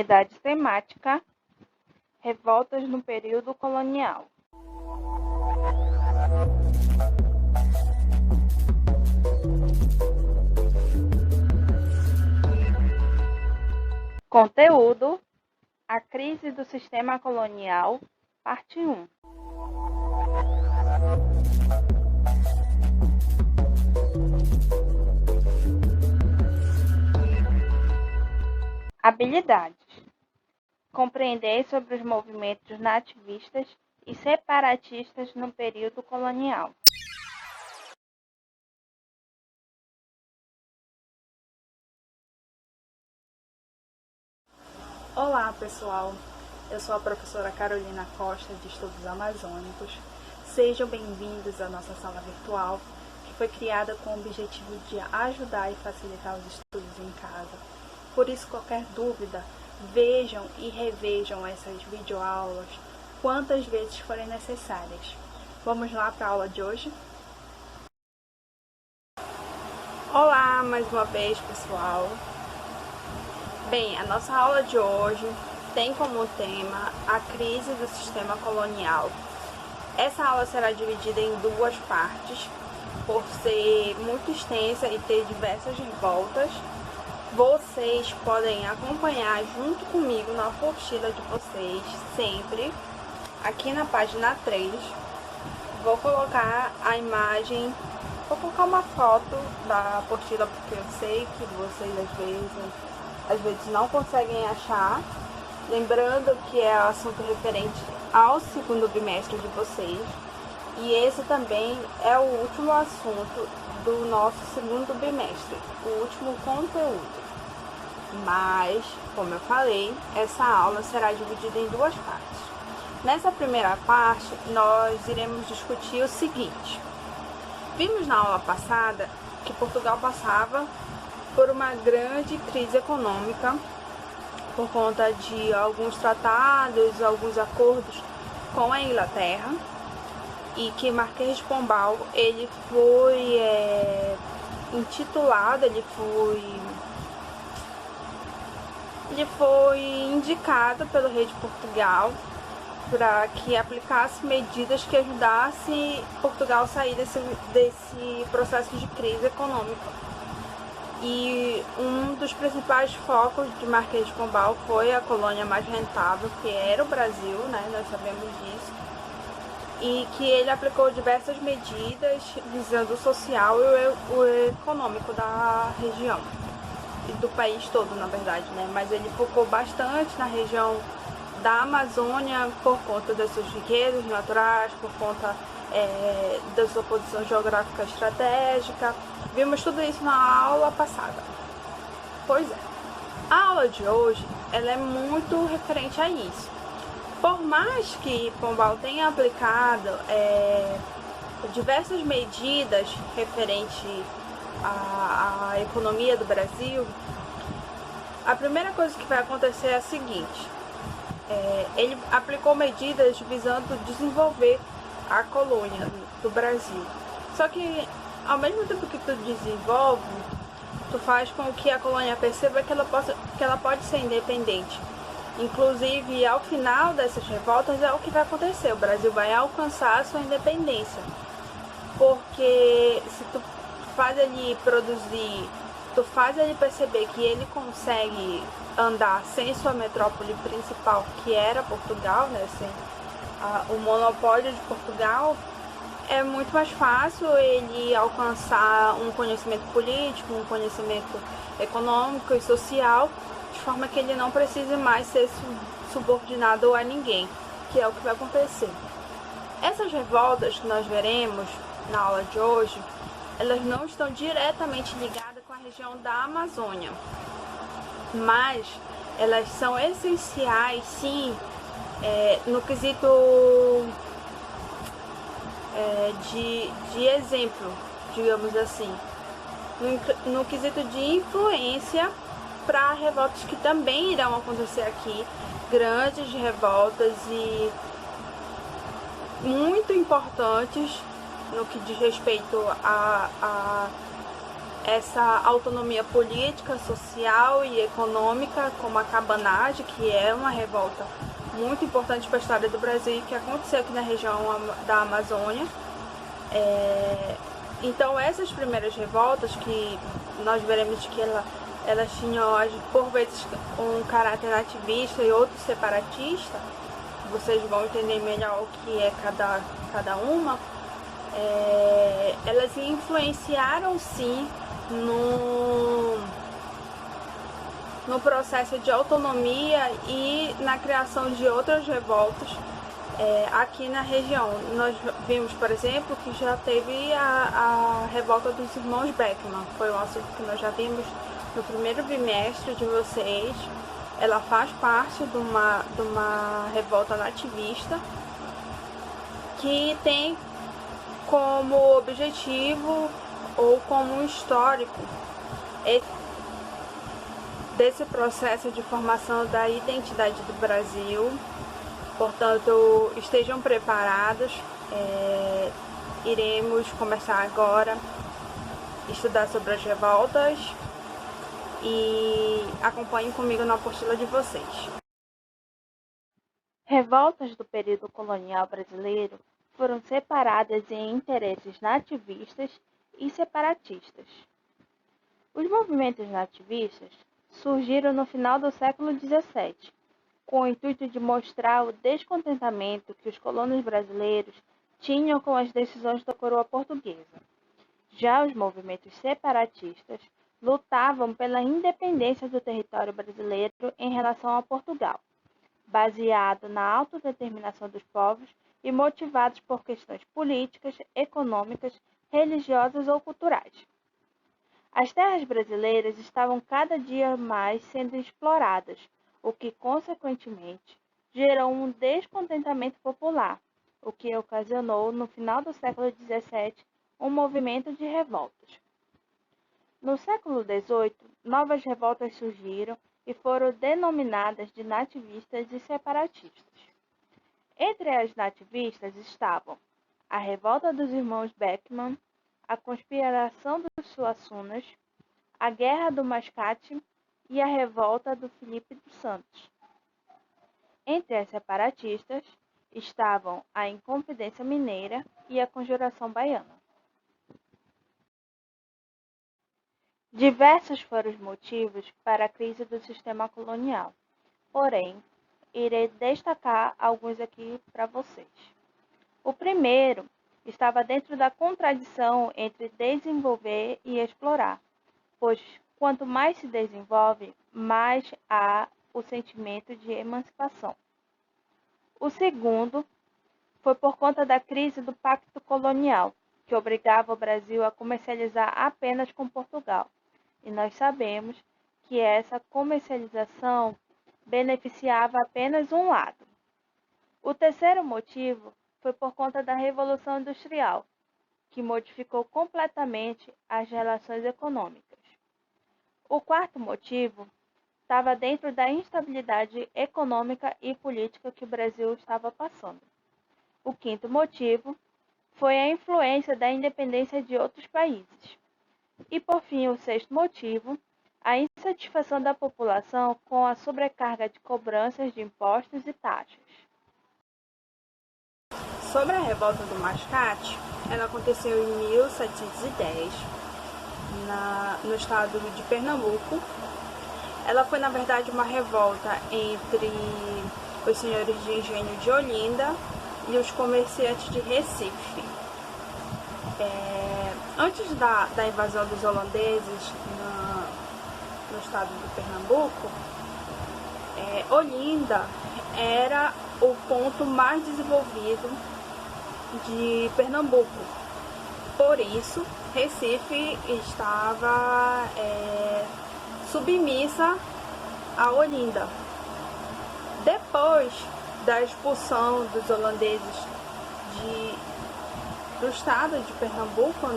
Habilidade temática: revoltas no período colonial. Conteúdo: a crise do sistema colonial, parte 1. Habilidades: compreender sobre os movimentos nativistas e separatistas no período colonial. Olá pessoal, eu sou a professora Carolina Costa de Estudos Amazônicos. Sejam bem-vindos à nossa sala virtual, que foi criada com o objetivo de ajudar e facilitar os estudos em casa. Por isso, qualquer dúvida, vejam e revejam essas videoaulas quantas vezes forem necessárias. Vamos lá para a aula de hoje? Olá, mais uma vez pessoal. Bem, a nossa aula de hoje tem como tema a crise do sistema colonial. Essa aula será dividida em duas partes, por ser muito extensa e ter diversas revoltas. Vocês podem acompanhar junto comigo na apostila de vocês, sempre, aqui na página 3. Vou colocar a imagem, vou colocar uma foto da apostila, porque eu sei que vocês às vezes não conseguem achar. Lembrando que é assunto referente ao segundo bimestre de vocês. E esse também é o último assunto do nosso segundo bimestre, o último conteúdo. Mas, como eu falei, essa aula será dividida em duas partes. Nessa primeira parte, nós iremos discutir o seguinte. Vimos na aula passada que Portugal passava por uma grande crise econômica por conta de alguns tratados, alguns acordos com a Inglaterra, e que Marquês de Pombal ele foi intitulado, ele foi indicado pelo rei de Portugal para que aplicasse medidas que ajudassem Portugal a sair desse processo de crise econômica. E um dos principais focos de Marquês de Pombal foi a colônia mais rentável, que era o Brasil, né? Nós sabemos disso. E que ele aplicou diversas medidas visando o social e o econômico da região. E do país todo, na verdade, né? Mas ele focou bastante na região da Amazônia por conta das suas riquezas naturais, por conta da sua posição geográfica estratégica. Vimos tudo isso na aula passada. Pois é, a aula de hoje ela é muito referente a isso. Por mais que Pombal tenha aplicado diversas medidas referentes à economia do Brasil, a primeira coisa que vai acontecer é a seguinte: ele aplicou medidas visando desenvolver a colônia do Brasil. Só que ao mesmo tempo que tu desenvolve, tu faz com que a colônia perceba que ela pode ser independente. Inclusive, ao final dessas revoltas é o que vai acontecer: o Brasil vai alcançar a sua independência. Porque se tu faz ele produzir, tu faz ele perceber que ele consegue andar sem sua metrópole principal, que era Portugal, né, sem o monopólio de Portugal, é muito mais fácil ele alcançar um conhecimento político, um conhecimento econômico e social, de forma que ele não precise mais ser subordinado a ninguém, que é o que vai acontecer. Essas revoltas que nós veremos na aula de hoje, elas não estão diretamente ligadas com a região da Amazônia, mas elas são essenciais, sim, no quesito de exemplo, digamos assim, no quesito de influência para revoltas que também irão acontecer aqui, grandes revoltas e muito importantes no que diz respeito a essa autonomia política, social e econômica, como a cabanagem, que é uma revolta muito importante para a história do Brasil, que aconteceu aqui na região da Amazônia. Então essas primeiras revoltas, que nós veremos que elas tinham por vezes um caráter nativista e outro separatista, vocês vão entender melhor o que é cada uma, elas influenciaram sim no processo de autonomia e na criação de outras revoltas aqui na região. Nós vimos, por exemplo, que já teve a revolta dos irmãos Beckman, foi um assunto que nós já vimos no primeiro bimestre de vocês. Ela faz parte de uma revolta nativista que tem como objetivo ou como histórico desse processo de formação da identidade do Brasil. Portanto, estejam preparados, iremos começar agora a estudar sobre as revoltas e acompanhem comigo na apostila de vocês. Revoltas do período colonial brasileiro foram separadas em interesses nativistas e separatistas. Os movimentos nativistas surgiram no final do século XVII, com o intuito de mostrar o descontentamento que os colonos brasileiros tinham com as decisões da coroa portuguesa. Já os movimentos separatistas lutavam pela independência do território brasileiro em relação a Portugal, baseado na autodeterminação dos povos e motivados por questões políticas, econômicas, religiosas ou culturais. As terras brasileiras estavam cada dia mais sendo exploradas, o que, consequentemente, gerou um descontentamento popular, o que ocasionou, no final do século XVII, um movimento de revoltas. No século XVIII, novas revoltas surgiram e foram denominadas de nativistas e separatistas. Entre as nativistas estavam a Revolta dos Irmãos Beckman, a Conspiração dos Suassunas, a Guerra do Mascate e a Revolta do Filipe dos Santos. Entre as separatistas estavam a Inconfidência Mineira e a Conjuração Baiana. Diversos foram os motivos para a crise do sistema colonial, porém, irei destacar alguns aqui para vocês. O primeiro estava dentro da contradição entre desenvolver e explorar, pois quanto mais se desenvolve, mais há o sentimento de emancipação. O segundo foi por conta da crise do Pacto Colonial, que obrigava o Brasil a comercializar apenas com Portugal. E nós sabemos que essa comercialização beneficiava apenas um lado. O terceiro motivo foi por conta da Revolução Industrial, que modificou completamente as relações econômicas. O quarto motivo estava dentro da instabilidade econômica e política que o Brasil estava passando. O quinto motivo foi a influência da independência de outros países. E, por fim, o sexto motivo, a insatisfação da população com a sobrecarga de cobranças de impostos e taxas. Sobre a Revolta do Mascate, ela aconteceu em 1710, no estado de Pernambuco. Ela foi, na verdade, uma revolta entre os senhores de engenho de Olinda e os comerciantes de Recife. Antes da invasão dos holandeses no estado de Pernambuco, Olinda era o ponto mais desenvolvido de Pernambuco. Por isso, Recife estava submissa a Olinda. Depois da expulsão dos holandeses do estado de Pernambuco,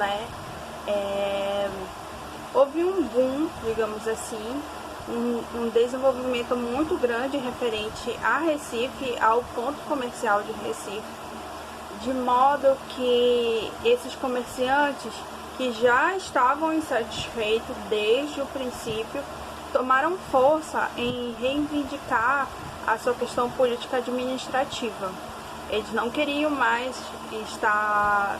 houve um boom, digamos assim, um desenvolvimento muito grande referente a Recife, ao ponto comercial de Recife, de modo que esses comerciantes que já estavam insatisfeitos desde o princípio, tomaram força em reivindicar a sua questão política administrativa. Eles não queriam mais estar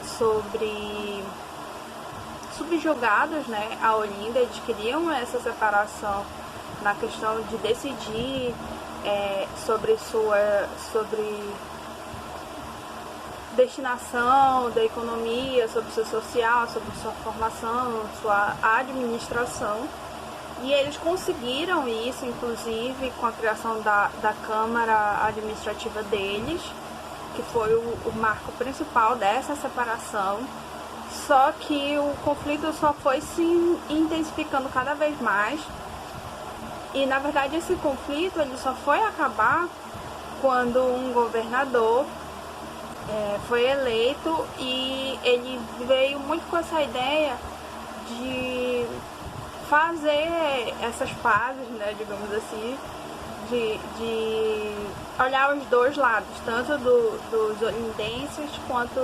subjugados, né, a Olinda. Eles queriam essa separação na questão de decidir sobre destinação da economia, sobre seu social, sobre sua formação, sua administração. E eles conseguiram isso, inclusive, com a criação da Câmara Administrativa deles, que foi o marco principal dessa separação. Só que o conflito só foi se intensificando cada vez mais. E, na verdade, esse conflito ele só foi acabar quando um governador foi eleito, e ele veio muito com essa ideia de fazer essas pazes, né, digamos assim, de olhar os dois lados, tanto dos olindenses quanto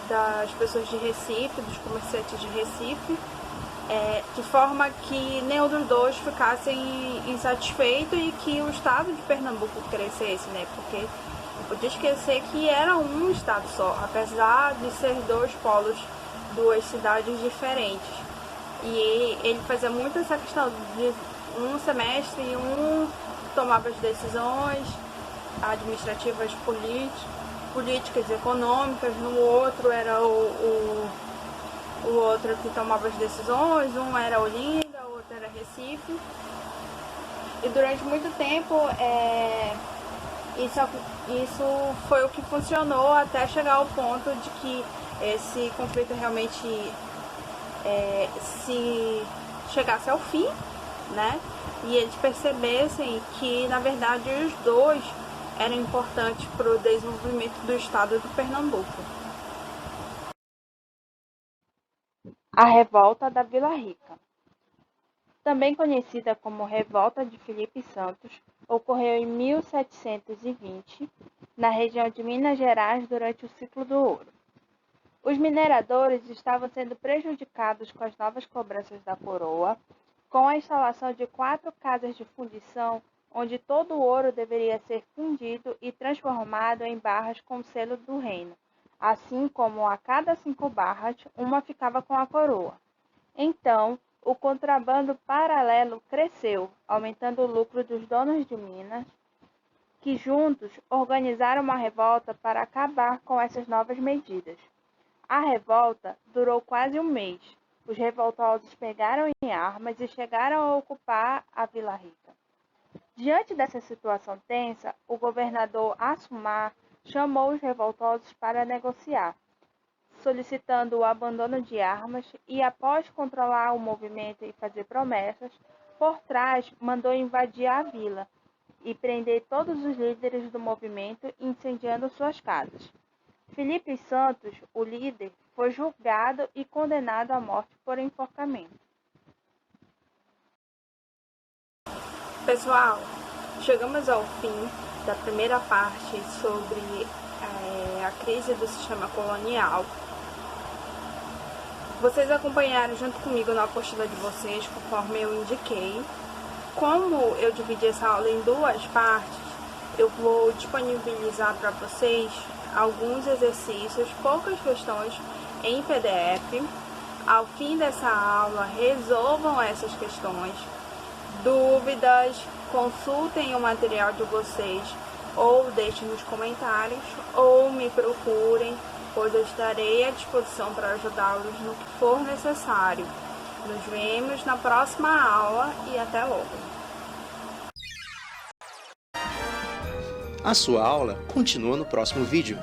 das pessoas de Recife, dos comerciantes de Recife, de forma que nenhum dos dois ficassem insatisfeitos e que o estado de Pernambuco crescesse, né? Porque não podia esquecer que era um estado só, apesar de ser dois polos, duas cidades diferentes. E ele fazia muito essa questão de um semestre e um tomava as decisões administrativas, políticas e econômicas, no outro era o outro que tomava as decisões, um era Olinda, o outro era Recife. E durante muito tempo isso foi o que funcionou até chegar ao ponto de que esse conflito realmente se chegasse ao fim, né? E eles percebessem que, na verdade, os dois eram importantes para o desenvolvimento do estado do Pernambuco. A Revolta da Vila Rica, também conhecida como Revolta de Filipe Santos, ocorreu em 1720, na região de Minas Gerais, durante o ciclo do ouro. Os mineradores estavam sendo prejudicados com as novas cobranças da coroa, com a instalação de 4 casas de fundição, onde todo o ouro deveria ser fundido e transformado em barras com o selo do reino, assim como a cada 5 barras, uma ficava com a coroa. Então, o contrabando paralelo cresceu, aumentando o lucro dos donos de minas, que juntos organizaram uma revolta para acabar com essas novas medidas. A revolta durou quase um mês. Os revoltosos pegaram em armas e chegaram a ocupar a Vila Rica. Diante dessa situação tensa, o governador Assumar chamou os revoltosos para negociar, solicitando o abandono de armas e, após controlar o movimento e fazer promessas, por trás mandou invadir a vila e prender todos os líderes do movimento, incendiando suas casas. Filipe Santos, o líder, foi julgado e condenado à morte por enforcamento. Pessoal, chegamos ao fim da primeira parte sobre a crise do sistema colonial. Vocês acompanharam junto comigo na apostila de vocês, conforme eu indiquei. Como eu dividi essa aula em 2 partes, eu vou disponibilizar para vocês alguns exercícios, poucas questões em PDF. Ao fim dessa aula, resolvam essas questões. Dúvidas, consultem o material de vocês, ou deixem nos comentários, ou me procurem, pois eu estarei à disposição para ajudá-los no que for necessário. Nos vemos na próxima aula e até logo! A sua aula continua no próximo vídeo.